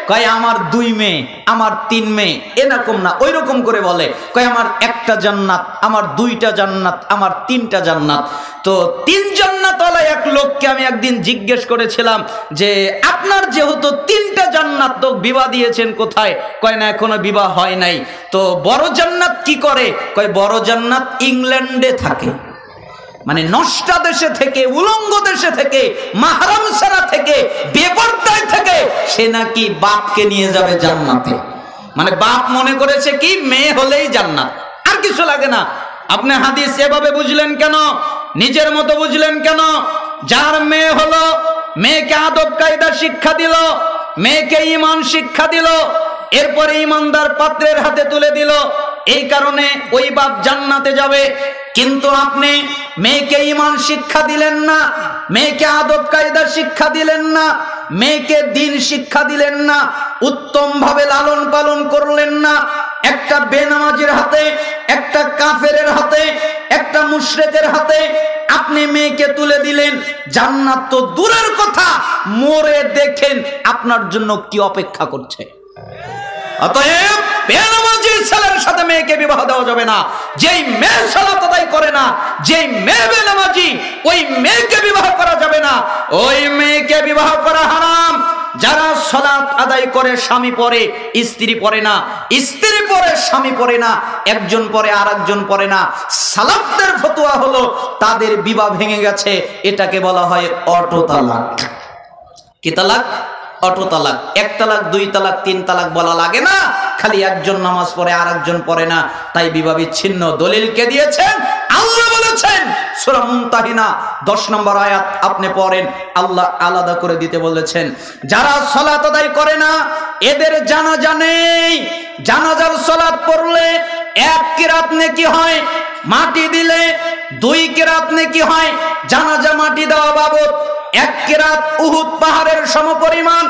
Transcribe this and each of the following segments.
কয় আমার 2 মেয়ে, আমার 3 মেয়ে, এরকম না, ওই রকম করে বলে। কয় আমার 1টা জান্নাত, আমার 2টা জান্নাত, আমার 3টা জান্নাত। তো 3 জান্নাতওয়ালা এক লোককে আমি একদিন জিজ্ঞেস করেছিলাম যে আপনার যেহেতু 3টা জান্নাত, তো বিবাহ দিয়েছেন কোথায়? কয় না এখনো বিবাহ হয় নাই। তো বড় জান্নাত কি করে? কয় বড় জান্নাত ইংল্যান্ডে থাকে, মানে নষ্ট দেশে থেকে, উলঙ্গ দেশে থেকে, মাহরাম ছাড়া থেকে, বেপরদায় থেকে সে নাকি বাপকে নিয়ে যাবে জান্নাতে। মানে বাপ মনে করেছে কি মেয়ে হলেই জান্নাত, আর কিছু লাগে না। আপনি হাদিস এভাবে বুঝলেন কেন? নিজের মতো বুঝলেন কেন? যার মেয়ে হলো, মেয়েকে আদব কায়দা শিক্ষা দিল, মেয়েকে ঈমান শিক্ষা দিল, এরপরে ঈমানদার পাত্রের হাতে তুলে দিল, এই কারণে ওই বাপ জান্নাতে যাবে। কিন্তু আপনি মেয়েকে ঈমান শিক্ষা দিলেন না, মেয়েকে আদব কায়দা শিক্ষা দিলেন না, মেয়েকে দ্বীন শিক্ষা দিলেন না, উত্তম ভাবে লালন পালন করলেন না। একটা বেনামাজির হাতে, একটা কাফেরের হাতে, একটা মুশরিকের হাতে আপনি মেয়েকে তুলে দিলেন। জান্নাত তো দূরের কথা, মরে দেখেন আপনার জন্য কি অপেক্ষা করছে। অতএব বেনামাজির ছেলের সাথে মেয়েকে বিবাহ দেওয়া যাবে না। যেই মেয়ে সালাত আদায় করে না, যেই মেয়ে বেনামাজি, ওই মেয়েকে বিবাহ করা যাবে না, ওই মেয়েকে বিবাহ করা হারাম। যারা সালাত আদায় করে স্বামী পরে, স্ত্রী পরে না, স্ত্রী পরে স্বামী পরে না, একজন পরে আর একজন পরে না, সালাফদের ফতোয়া হলো তাদের বিবাহ ভেঙে গেছে। এটাকে বলা হয় অটো তালাক। কি তালাক? অটো তালাক। 1 তালাক, 2 তালাক, 3 তালাক বলা লাগে না। খালি একজন নামাজ পড়ে আর একজন পড়ে না, তাই বিবাহ বিচ্ছিন্ন। দলিল কে দিয়েছেন? আল্লাহ বলেছেন সূরা মুমতাহিনা 10 নম্বর আয়াত আপনি পড়েন, আল্লাহ আলাদা করে দিতে বলেছেন। যারা সালাত আদায় করে না এদের জানাজা নেই। জানাজার সালাত পড়লে 1 কিরাত নেকি হয়, মাটি দিলে 2 কিরাত নেকি হয়। জানাজা মাটি দেওয়া বাবদ 1 কিরাত উহুদ পাহাড়ের সমপরিমাণ।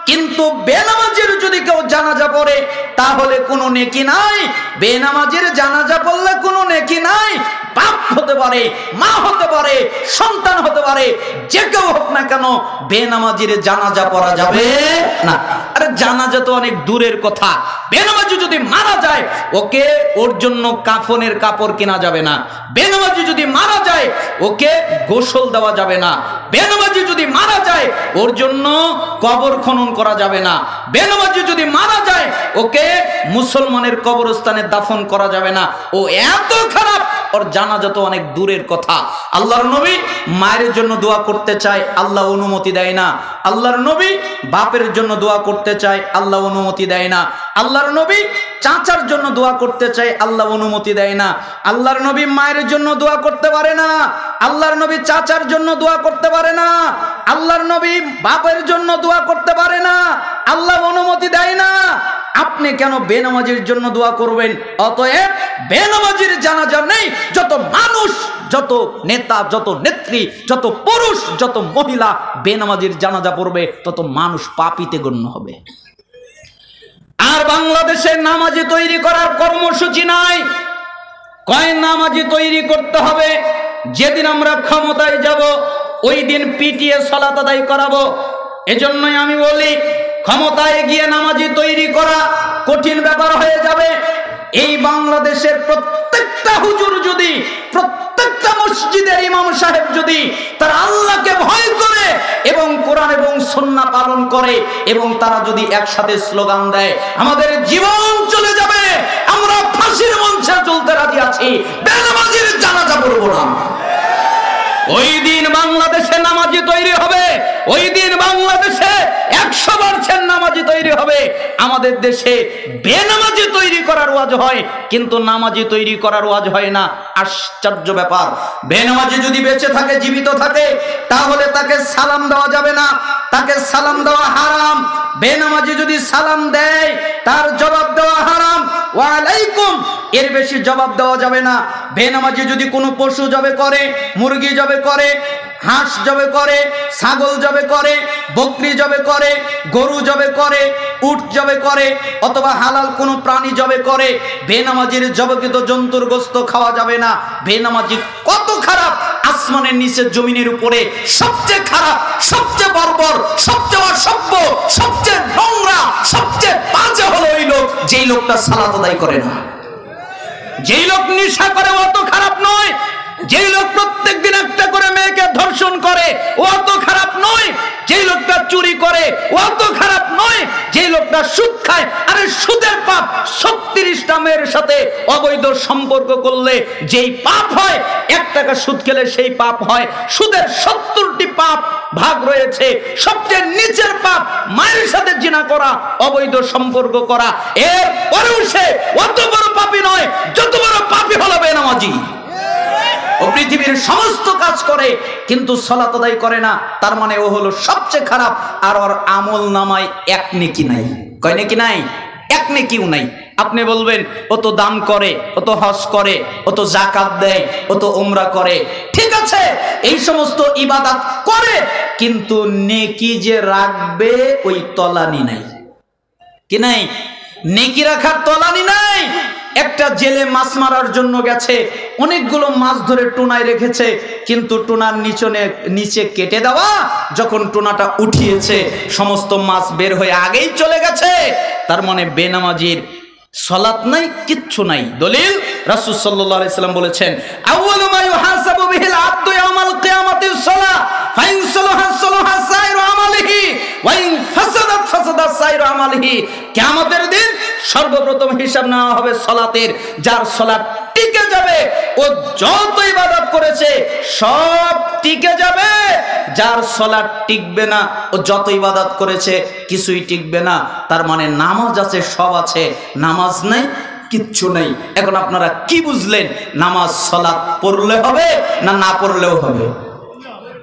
কিন্তু বেনামাজির যদি কেউ জানাজা পড়ে তাহলে কোনো নেকি নাই। বেনামাজির জানাজা পড়লে কোনো নেকি নাই। বাপ হতে পারে, মা হতে পারে, সন্তান হতে পারে, যে কেউ হোক না কেন বেনামাজির জানাজা পড়া যাবে না। আরে জানাজা তো অনেক দূরের কথা। বেনামাজি যদি মারা যায় ওকে, ওর জন্য কাফনের কাপড় কেনা যাবে না। বেনামাজি যদি মারা যায় ওকে গোসল দেওয়া যাবে না। বেনামাজি যদি মারা যায় ওর জন্য কবর খনন করা যাবে না। বেনামাজি যদি মারা যায় ওকে মুসলমানের কবরস্থানে দাফন করা যাবে না। ও এত খারাপ, ওর জানাজা তো অনেক দূরের কথা। আল্লাহর নবী মায়ের জন্য দোয়া করতে চায়, আল্লাহ অনুমতি দেয় না। আল্লাহর নবী বাপের জন্য দোয়া করতে চায়, আল্লাহ অনুমতি দেয় না। আল্লাহর নবী চাচার জন্য দোয়া করতে চায়, আল্লাহ অনুমতি দেয় না। আল্লাহর নবী মায়ের জন্য দোয়া করতে পারে না, আল্লাহর নবী চাচার জন্য দোয়া করতে পারে না। আল্লাহর নবী বাপের জন্য দোয়া করতে পারে না, আল্লাহ অনুমতি দেয় না। আপনি কেন বেনামাজির জন্য দোয়া করবেন? অতএব বেনামাজির জানাজা নেই। যত মানুষ, যত নেতা, যত নেত্রী, যত পুরুষ, যত মহিলা বেনামাজির জানাজা পড়বে তত মানুষ পাপীতে গণ্য হবে। আর বাংলাদেশে নামাজি তৈরি করার কর্মসূচি নাই। কয় নামাজি তৈরি করতে হবে, যেদিন আমরা ক্ষমতায় যাব ওই দিন পিটিয়ে সালাত আদায় করাবো। এজন্যই আমি বলি ক্ষমতায় গিয়ে নামাজি তৈরি করা কঠিন ব্যাপার হয়ে যাবে। এই বাংলাদেশের প্রত্যেকটা হুজুর যদি, প্রত্যেকটা মসজিদের ইমাম সাহেব যদি তারা আল্লাহকে ভয় করে এবং কোরআন এবং সুন্নাহ পালন করে এবং তারা যদি একসাথে স্লোগান দেয়, আমাদের জীবন চলে যাবে, আমরা ফাঁসির মঞ্চে চলতে রাজি আছি, বেনামাজির জানাজা পড়ব না। ওই দিন বাংলাদেশে নামাজি তৈরি হবে, ওই দিন বাংলাদেশে 100% নামাজি তৈরি হবে। আমাদের দেশে বেনামাজি তৈরি করার ওয়াজ হয় কিন্তু নামাজি তৈরি করার ওয়াজ হয় না। আশ্চর্য ব্যাপার। বেনামাজি যদি বেঁচে থাকে, জীবিত থাকে, তাহলে তাকে সালাম দেওয়া যাবে না, তাকে সালাম দেওয়া হারাম। বেনামাজি যদি সালাম দেয় তার জবাব দেওয়া হারাম। ওয়া আলাইকুম এর বেশি জবাব দেওয়া যাবে না। বেনামাজি যদি কোনো পশু জবে করে, মুরগি জবে করে, হাঁস জবে করে, ছাগল জবে করে, বকরি জবে করে, গরু জবে করে, উট জবে করে, অথবা হালাল কোনো প্রাণী জবে করে, বেনামাজির জবকৃত জন্তুর গোশত খাওয়া যাবে না। বেনামাজি কত খারাপ! আসমানের নিচে জমিনের উপরে সবচেয়ে খারাপ, সবচেয়ে বর্বর, সবচেয়ে অসভ্য, সবচেয়ে নোংরা, যেই লোকটা সালাত আদায় করে না। যেই লোক নেশা করে অত খারাপ নয়, যেই লোক প্রত্যেকদিন একটা করে মেয়েকে ধর্ষণ করে ও অত খারাপ নয়, যেই লোকটা চুরি করে ও অত খারাপ নয়, যেই লোকটা সুদ খায়, আরে সুদের পাপ 36টা মেয়ের সাথে অবৈধ সম্পর্ক করলে যেই পাপ হয়, 1 টাকা সুদ খেলে সেই পাপ হয়। সুদের 70টি পাপ ভাগ রয়েছে, সবচেয়ে নিচের পাপ মায়ের সাথে জিনা করা, অবৈধ সম্পর্ক করা। এর পরেও সে অত বড় পাপী নয় যত বড় পাপী হলো বেনামাজি। ও পৃথিবীর সমস্ত কাজ করে কিন্তু সালাত আদায় করে না, তার মানে ও হলো সবচেয়ে খারাপ। আর ওর আমল নামায় 1 নেকি নাই। কয় নেকি নাই? 1 নেকিও নাই। আপনি বলবেন ও তো দান করে, ও তো হজ করে, ও তো যাকাত দেয়, ও তো উমরা করে। ঠিক আছে, এই সমস্ত ইবাদত করে, কিন্তু নেকি যে রাখবে ওই তলানি নাই। কি নাই? নেকি রাখার তলানি নাই। একটা জেলে মাছ মারার জন্য গেছে, অনেকগুলো মাছ ধরে টুনায় রেখেছে, কিন্তু টুনার নিচে কেটে দেওয়া, যখন টুনাটা উঠিয়েছে সমস্ত মাছ বের হয়ে আগেই চলে গেছে। তার মানে বেনামাজির সালাত নাই, কিচ্ছু নাই। দলিল রাসূল সাল্লাল্লাহু আলাইহি সাল্লাম বলেছেন, আউয়ালু মা ইউহাসাবু বিহিল আবদু ইয়াউমাল কিয়ামাতিস সালাহ ফাইন সালাহা সালাহা সাইরু আমালিহি ওয়া ইন ফাসাদাত ফাসাদা সাইরু আমালিহি। কিয়ামতের দিন সর্বপ্রথম হিসাব নেওয়া হবে সালাতের। যার সালাত টিকে যাবে ও যত ইবাদত করেছে সব টিকে যাবে, যার সালাত টিকবে না ও যত ইবাদত করেছে কিছুই টিকবে না। তার মানে নামাজ আছে, সব আছে, নামাজ নাই, কিচ্ছু নেই। এখন আপনারা কি বুঝলেন? নামাজ সালাত পড়লে হবে না না পড়লেও হবে?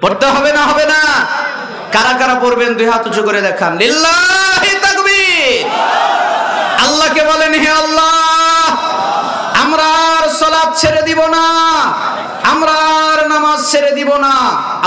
পড়তে হবে না হবে না? কারা কারা পড়বেন 2 হাত উঁচু করে দেখান। লিল্লাহি তাকবীর। আল্লাহকে বলেন, হে আল্লাহ, আমরা আর সালাত ছেড়ে দিব না, আমরা আর নামাজ ছেড়ে দিব না।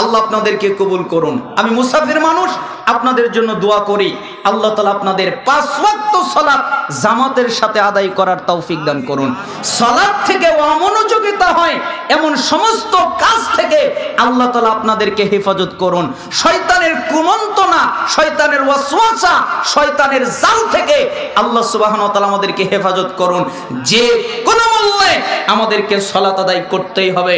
আল্লাহ আপনাদেরকে কবুল করুন। আমি মুসাফির মানুষ, আপনাদের জন্য দোয়া করি, আল্লাহ তাআলা আপনাদের 5 ওয়াক্ত সালাত জামাতের সাথে আদায় করার তৌফিক দান করুন। সালাত থেকে অমনোযোগিতা হয় এমন সমস্ত কাজ থেকে আল্লাহ তাআলা আপনাদেরকে হেফাজত করুন। শয়তানের কুমন্ত্রণা, শয়তানের ওয়াসওয়াসা, শয়তানের জাল থেকে আল্লাহ সুবহানাহু ওয়া তাআলা আমাদেরকে হেফাজত করুন। যে কোনো মূল্যে আমাদেরকে সালাত আদায় করতেই হবে।